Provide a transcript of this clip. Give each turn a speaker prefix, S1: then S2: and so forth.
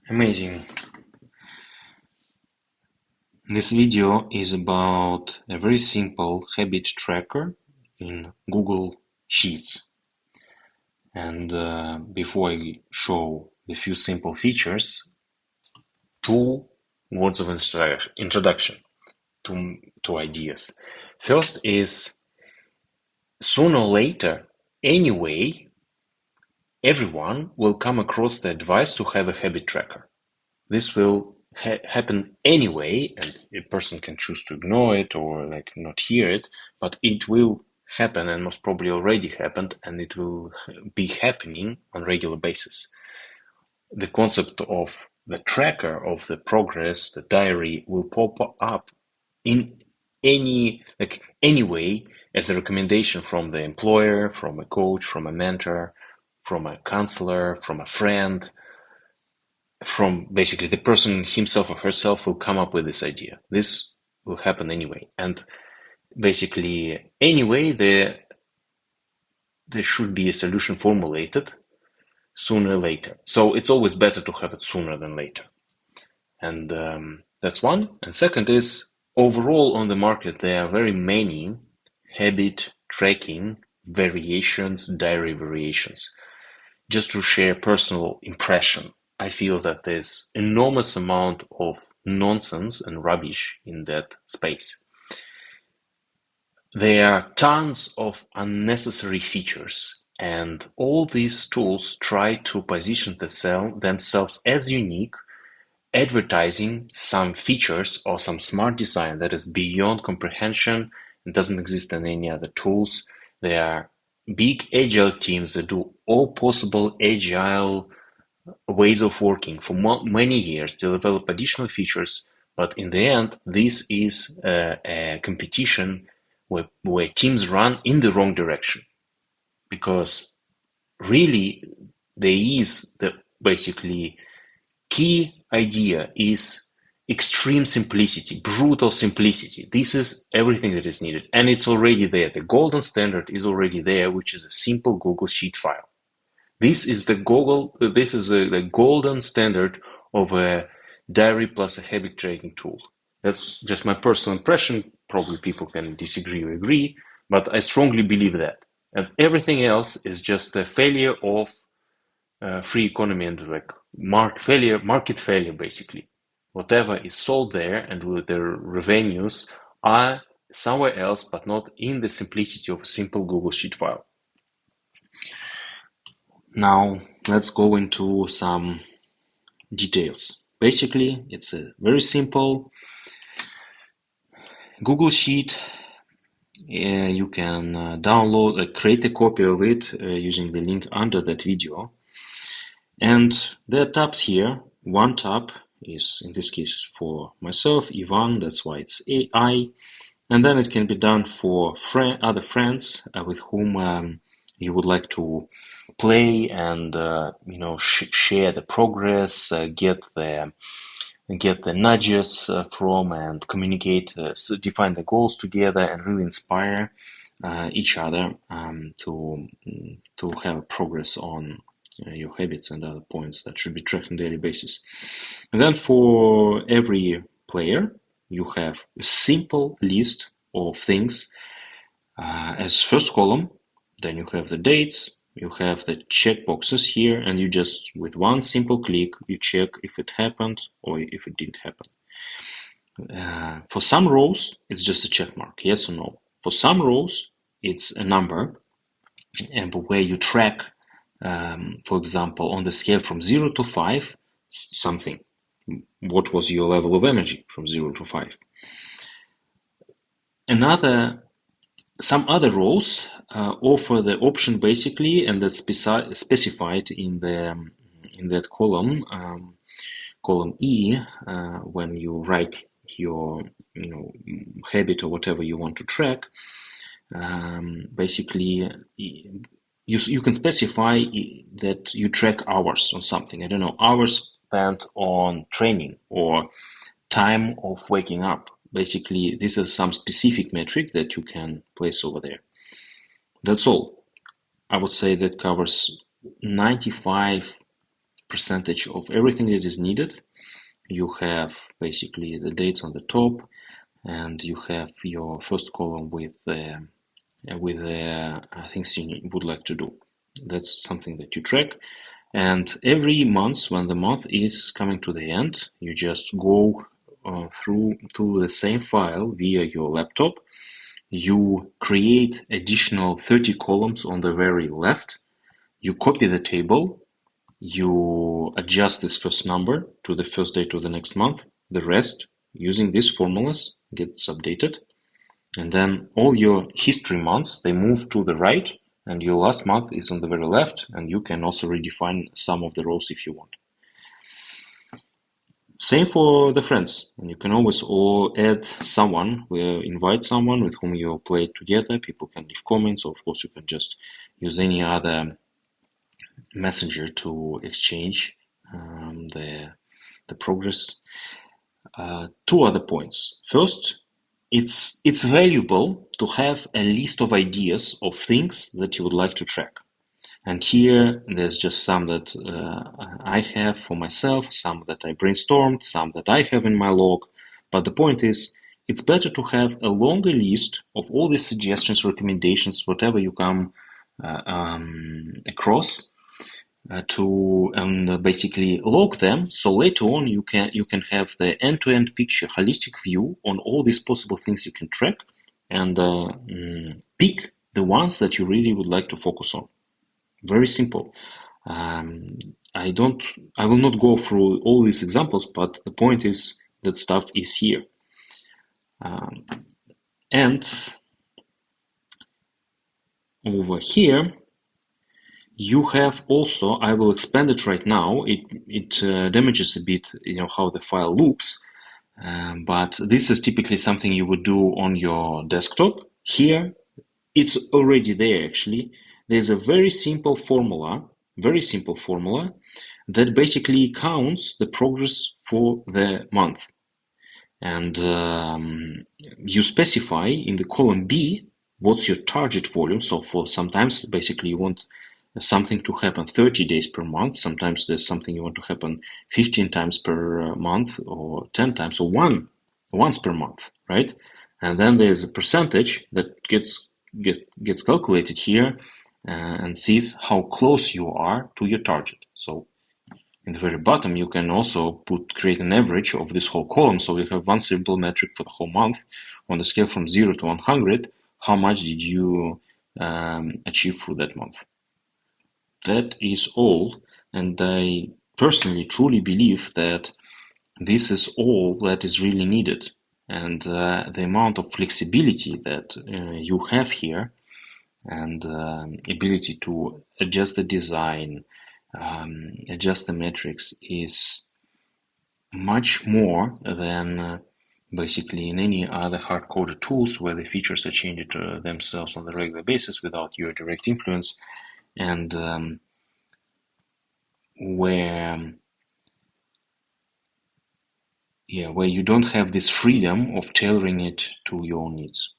S1: Amazing. This video is about a very simple habit tracker in Google Sheets. And before I show the few simple features, two words of introduction, two ideas. First is sooner or later, anyway, everyone will come across the advice to have a habit tracker. This will happen anyway, and a person can choose to ignore it or like not hear it, but it will happen and most probably already happened, and it will be happening on regular basis. The concept of the tracker of the progress, the diary, will pop up in any way as a recommendation from the employer, from a coach, from a mentor, from a counselor, from a friend, from basically the person himself or herself will come up with this idea. This will happen anyway. And basically, anyway, there should be a solution formulated sooner or later. So it's always better to have it sooner than later. And that's one. And second is, overall on the market, there are very many habit tracking variations, diary variations. Just to share personal impression, I feel that there's enormous amount of nonsense and rubbish in that space. There are tons of unnecessary features, and all these tools try to position themselves as unique, advertising some features or some smart design that is beyond comprehension and doesn't exist in any other tools. There are big agile teams that do all possible agile ways of working for many years to develop additional features, but in the end, this is a competition where teams run in the wrong direction, because really there is the basically key idea is extreme simplicity, brutal simplicity. This is everything that is needed, and it's already there. The golden standard is already there, which is a simple Google Sheet file. This is the golden standard of a diary plus a habit tracking tool. That's just my personal impression. Probably people can disagree or agree, but I strongly believe that. And everything else is just a failure of free economy and like market failure, basically. Whatever is sold there and with the revenues are somewhere else, but not in the simplicity of a simple Google Sheet file. Now, let's go into some details. Basically, it's a very simple Google Sheet. You can download, create a copy of it using the link under that video. And there are tabs here. One tab is, in this case, for myself, Ivan, that's why it's AI. And then it can be done for other friends with whom you would like to play and share the progress, get the nudges from, and communicate, define the goals together, and really inspire each other to have progress on your habits and other points that should be tracked on a daily basis. And then for every player, you have a simple list of things as first column. Then you have the dates, you have the checkboxes here, and you just, with one simple click, you check if it happened or if it didn't happen. For some rows, it's just a check mark, yes or no. For some rows, it's a number, and where you track, for example, on the scale from 0 to 5, something. What was your level of energy from 0 to 5? Some other rows offer the option basically, and that's specified in that column, column E, when you write your habit or whatever you want to track. Basically, you can specify that you track hours on something. I don't know, hours spent on training or time of waking up. Basically, this is some specific metric that you can place over there. That's all. I would say that covers 95 percentage of everything that is needed. You have basically the dates on the top, and you have your first column with the things you would like to do. That's something that you track. And every month, when the month is coming to the end, you just go through to the same file via your laptop. You create additional 30 columns on the very left. You copy the table. You adjust this first number to the first day to the next month. The rest, using these formulas, gets updated. And then all your history months, they move to the right, and your last month is on the very left, and you can also redefine some of the rows if you want. Same for the friends, and you can always add someone, invite someone with whom you play together. People can leave comments, or of course you can just use any other messenger to exchange the progress. Two other points. First, it's valuable to have a list of ideas of things that you would like to track. And here there's just some that I have for myself, some that I brainstormed, some that I have in my log. But the point is, it's better to have a longer list of all these suggestions, recommendations, whatever you come across, to basically log them, so later on you can have the end-to-end picture, holistic view on all these possible things you can track, and pick the ones that you really would like to focus on. Very simple. I will not go through all these examples, but the point is that stuff is here. And over here, you have also, I will expand it right now. It damages a bit, how the file looks, but this is typically something you would do on your desktop. Here, it's already there actually. There's a very simple formula that basically counts the progress for the month. And you specify in the column B what's your target volume. So for sometimes basically you want something to happen 30 days per month. Sometimes there's something you want to happen 15 times per month, or 10 times, or once per month, right? And then there's a percentage that gets calculated here and sees how close you are to your target. So in the very bottom, you can also create an average of this whole column. So you have one simple metric for the whole month on the scale from 0 to 100. How much did you achieve through that month? That is all, and I personally truly believe that this is all that is really needed, and the amount of flexibility that you have here, and ability to adjust the design, adjust the metrics, is much more than basically in any other hard-coded tools where the features are changed themselves on a regular basis without your direct influence, and where you don't have this freedom of tailoring it to your own needs.